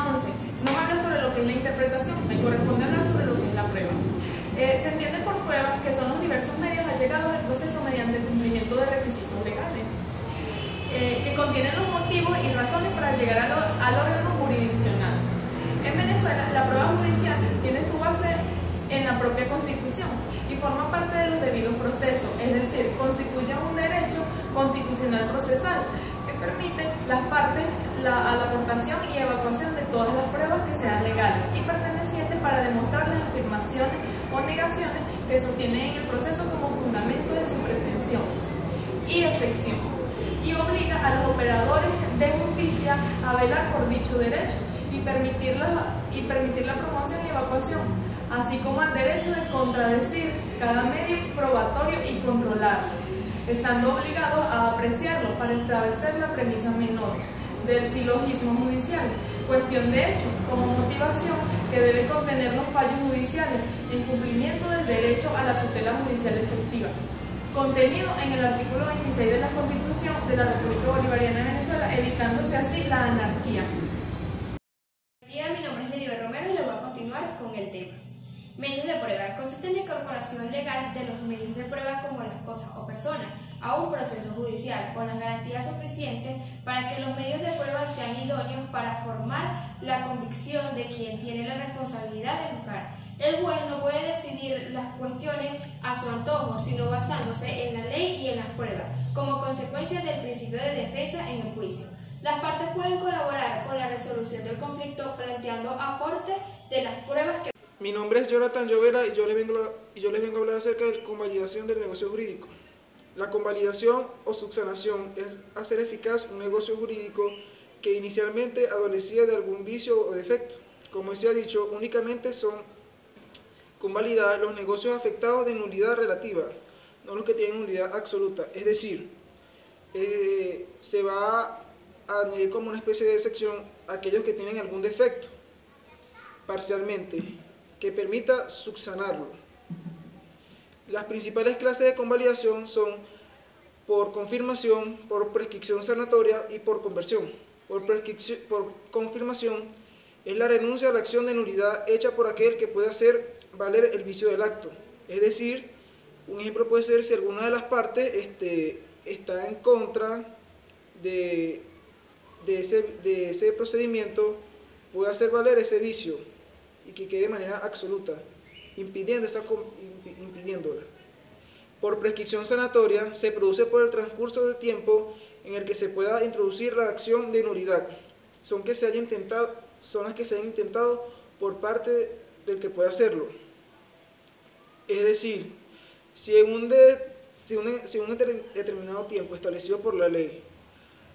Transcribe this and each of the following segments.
11 nos habla sobre lo que es la interpretación, me corresponde hablar sobre lo que es la prueba. Se entiende por prueba que son los diversos medios allegados al proceso mediante el cumplimiento de requisitos legales, que contienen los motivos y razones para llegar al órgano jurisdiccional. En Venezuela, la prueba judicial tiene su base en la propia Constitución y forma parte de los debidos procesos, es decir, constituye un derecho constitucional procesal que permite las partes a la aportación y evacuación de todas las pruebas que sean legales y pertenecientes para demostrar las afirmaciones o negaciones que sostienen en el proceso como fundamento de su pretensión y excepción, y obliga a los operadores de justicia a velar por dicho derecho y permitir la promoción y evacuación, así como el derecho de contradecir cada medio probatorio y controlarlo, estando obligados a apreciarlo para establecer la premisa menor del silogismo judicial, cuestión de hecho, como motivación que debe contener los fallos judiciales en cumplimiento del derecho a la tutela judicial efectiva, contenido en el artículo 26 de la Constitución de la República Bolivariana de Venezuela, evitándose así la anarquía. Mi nombre es Lidia Romero y le voy a continuar con el tema. Medios de prueba. Consiste en la incorporación legal de los medios de prueba como las cosas o personas a un proceso judicial con las garantías suficientes para que los medios de prueba sean idóneos para formar la convicción de quien tiene la responsabilidad de juzgar. El juez no puede decidir las cuestiones a su antojo, sino basándose en la ley y en las pruebas, como consecuencia del principio de defensa en el juicio. Las partes pueden colaborar con la resolución del conflicto planteando aporte de las pruebas que... Mi nombre es Jonathan Llovera y yo les vengo a hablar acerca de la convalidación del negocio jurídico. La convalidación o subsanación es hacer eficaz un negocio jurídico que inicialmente adolecía de algún vicio o defecto. Como se ha dicho, únicamente son convalidados los negocios afectados de nulidad relativa, no los que tienen nulidad absoluta. Es decir, se va a añadir como una especie de excepción a aquellos que tienen algún defecto parcialmente, que permita subsanarlo. Las principales clases de convalidación son por confirmación, por prescripción sanatoria y por conversión. Por confirmación es la renuncia a la acción de nulidad hecha por aquel que puede hacer valer el vicio del acto. Es decir, un ejemplo puede ser si alguna de las partes está en contra de ese procedimiento, puede hacer valer ese vicio y que quede de manera absoluta, impidiéndola. Por prescripción sanatoria se produce por el transcurso del tiempo en el que se pueda introducir la acción de nulidad. Son las que se hayan intentado por parte del que puede hacerlo. Es decir, si en un determinado tiempo establecido por la ley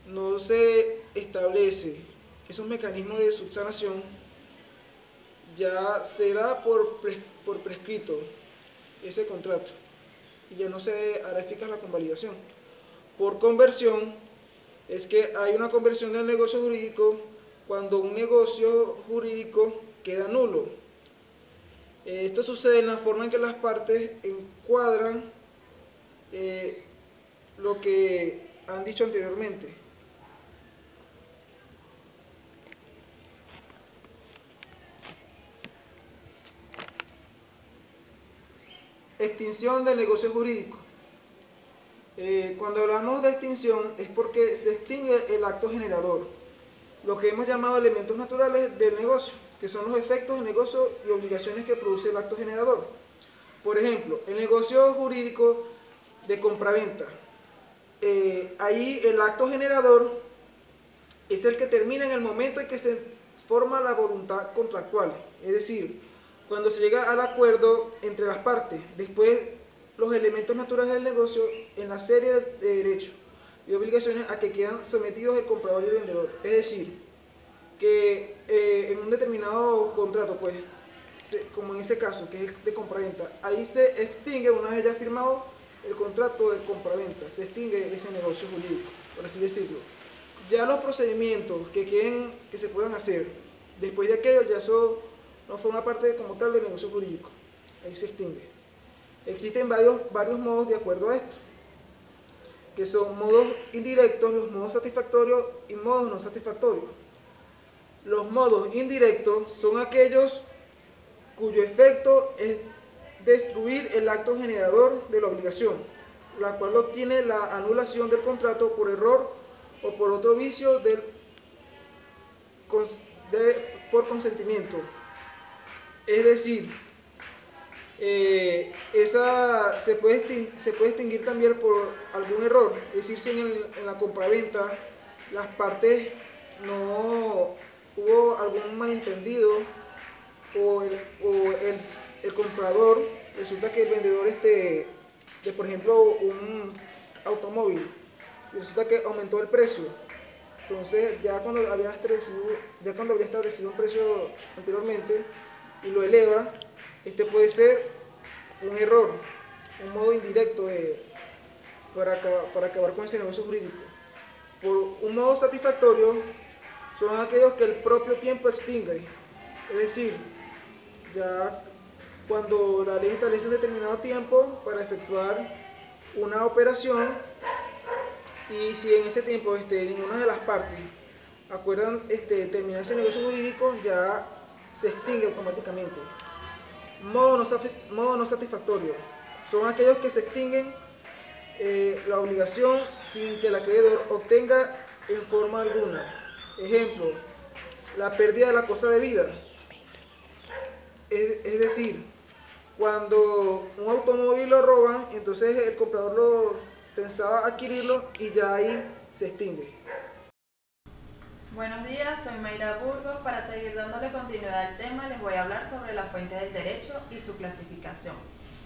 no se establece esos mecanismos de subsanación, ya se da por prescrito ese contrato y ya no se hará eficaz la convalidación. Por conversión es que hay una conversión del negocio jurídico cuando un negocio jurídico queda nulo. Esto sucede en la forma en que las partes encuadran lo que han dicho anteriormente. Extinción del negocio jurídico. Cuando hablamos de extinción es porque se extingue el acto generador, lo que hemos llamado elementos naturales del negocio, que son los efectos del negocio y obligaciones que produce el acto generador. Por ejemplo, el negocio jurídico de compraventa. Ahí el acto generador es el que termina en el momento en que se forma la voluntad contractual, es decir, cuando se llega al acuerdo entre las partes. Después, los elementos naturales del negocio en la serie de derechos y obligaciones a que quedan sometidos el comprador y el vendedor. Es decir, que en un determinado contrato, pues, como en ese caso, que es de compraventa, ahí se extingue, una vez ya firmado el contrato de compraventa, se extingue ese negocio jurídico, por así decirlo. Ya los procedimientos que se puedan hacer después de aquello, ya eso no forma parte como tal del negocio jurídico, ahí se extingue. Existen varios modos de acuerdo a esto, que son modos indirectos, los modos satisfactorios y modos no satisfactorios. Los modos indirectos son aquellos cuyo efecto es destruir el acto generador de la obligación, la cual obtiene la anulación del contrato por error o por otro vicio por consentimiento. Es decir, esa se puede extinguir también por algún error, es decir, si en la compraventa las partes no hubo algún malentendido o el comprador, resulta que el vendedor de por ejemplo un automóvil, y resulta que aumentó el precio. Entonces ya cuando había establecido un precio anteriormente y lo eleva, este puede ser un error, un modo indirecto para acabar con ese negocio jurídico. Por un modo satisfactorio son aquellos que el propio tiempo extingue, es decir, ya cuando la ley establece un determinado tiempo para efectuar una operación, y si en ese tiempo ninguna de las partes acuerdan terminar ese negocio jurídico, ya se extingue automáticamente. Modo no satisfactorio son aquellos que se extinguen la obligación sin que el acreedor obtenga en forma alguna. Ejemplo, la pérdida de la cosa debida. Es decir, cuando un automóvil lo roban, entonces el comprador lo pensaba adquirirlo y ya ahí se extingue. Buenos días, soy Mayra Burgos. Para seguir dándole continuidad al tema, les voy a hablar sobre las fuentes del derecho y su clasificación.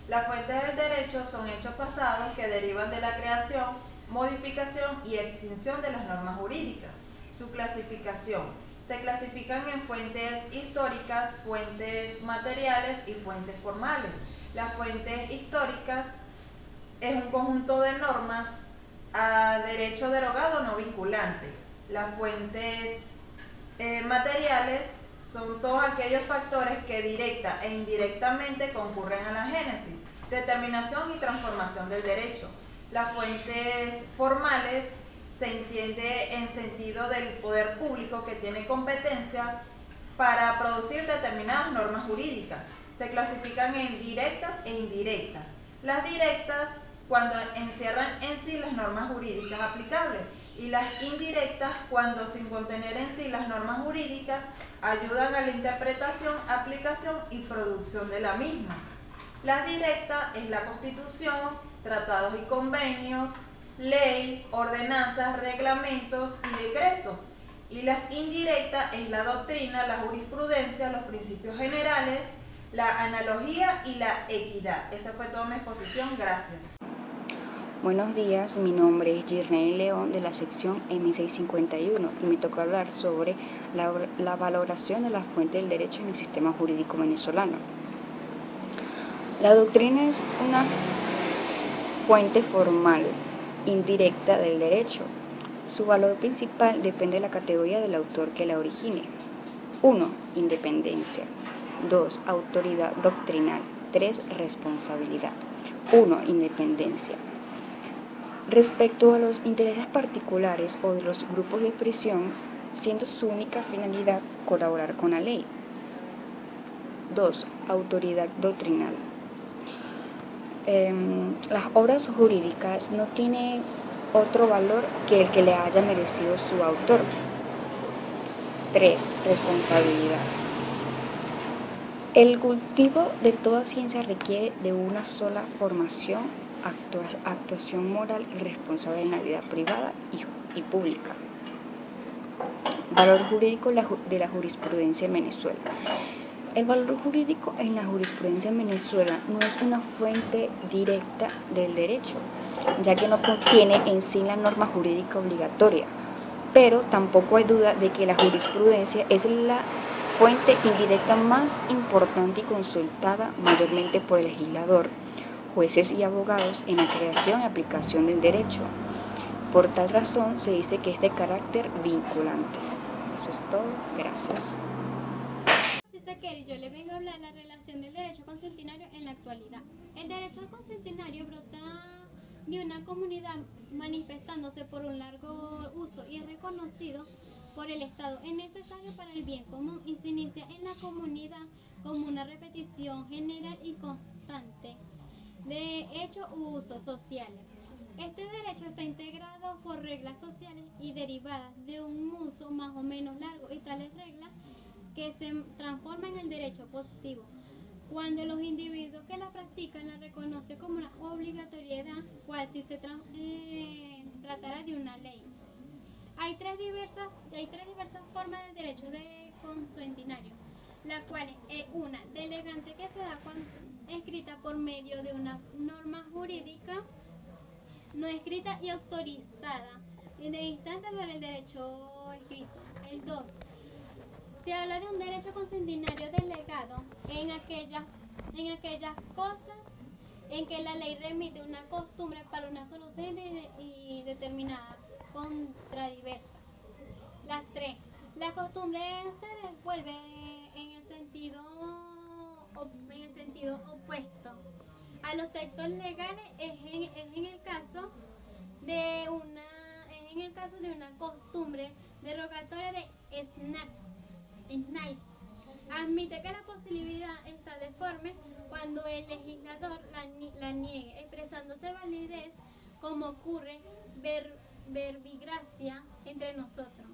Las fuentes del derecho son hechos pasados que derivan de la creación, modificación y extinción de las normas jurídicas. Su clasificación: se clasifican en fuentes históricas, fuentes materiales y fuentes formales. Las fuentes históricas es un conjunto de normas a derecho derogado no vinculante. Las fuentes materiales son todos aquellos factores que directa e indirectamente concurren a la génesis, determinación y transformación del derecho. Las fuentes formales se entiende en sentido del poder público que tiene competencia para producir determinadas normas jurídicas. Se clasifican en directas e indirectas. Las directas cuando encierran en sí las normas jurídicas aplicables, y las indirectas cuando, sin contener en sí las normas jurídicas, ayudan a la interpretación, aplicación y producción de la misma. La directa es la Constitución, tratados y convenios, ley, ordenanzas, reglamentos y decretos. Y las indirectas es la doctrina, la jurisprudencia, los principios generales, la analogía y la equidad. Esa fue toda mi exposición. Gracias. Buenos días, mi nombre es Girney León de la sección M651 y me toca hablar sobre la valoración de las fuentes del derecho en el sistema jurídico venezolano. La doctrina es una fuente formal indirecta del derecho. Su valor principal depende de la categoría del autor que la origine. 1. Independencia. 2. Autoridad doctrinal. 3. Responsabilidad. 1. Independencia. Respecto a los intereses particulares o de los grupos de presión, siendo su única finalidad colaborar con la ley. 2. Autoridad doctrinal. Las obras jurídicas no tienen otro valor que el que le haya merecido su autor. 3. Responsabilidad. El cultivo de toda ciencia requiere de una sola formación, actuación moral y responsable en la vida privada y pública. Valor jurídico de la jurisprudencia en Venezuela. El valor jurídico en la jurisprudencia en Venezuela no es una fuente directa del derecho, ya que no contiene en sí la norma jurídica obligatoria, pero tampoco hay duda de que la jurisprudencia es la fuente indirecta más importante y consultada mayormente por el legislador, jueces y abogados en la creación y aplicación del derecho. Por tal razón se dice que es de carácter vinculante. Eso es todo. Gracias. Soy Saquer y yo le vengo a hablar de la relación del derecho consuetudinario en la actualidad. El derecho consuetudinario brota de una comunidad manifestándose por un largo uso y es reconocido por el Estado es necesario para el bien común y se inicia en la comunidad como una repetición general y constante de hechos u usos sociales. Este derecho está integrado por reglas sociales y derivadas de un uso más o menos largo y tales reglas que se transforman en el derecho positivo cuando los individuos que la practican la reconocen como una obligatoriedad, cual si se tratara de una ley. Hay tres diversas formas del derecho de consuetudinario, la cual es una delegante que se da cuando escrita por medio de una norma jurídica no escrita y autorizada en el instante por el derecho escrito. El 2. Se habla de un derecho consuetudinario delegado en aquellas cosas en que la ley remite una costumbre para una solución y determinada contradivers. Las 3. La costumbre se devuelve en el sentido opuesto a los textos legales es en el caso de una costumbre derogatoria de Snipes. Admite que la posibilidad está deforme cuando el legislador la niegue, expresándose validez como ocurre verbigracia entre nosotros.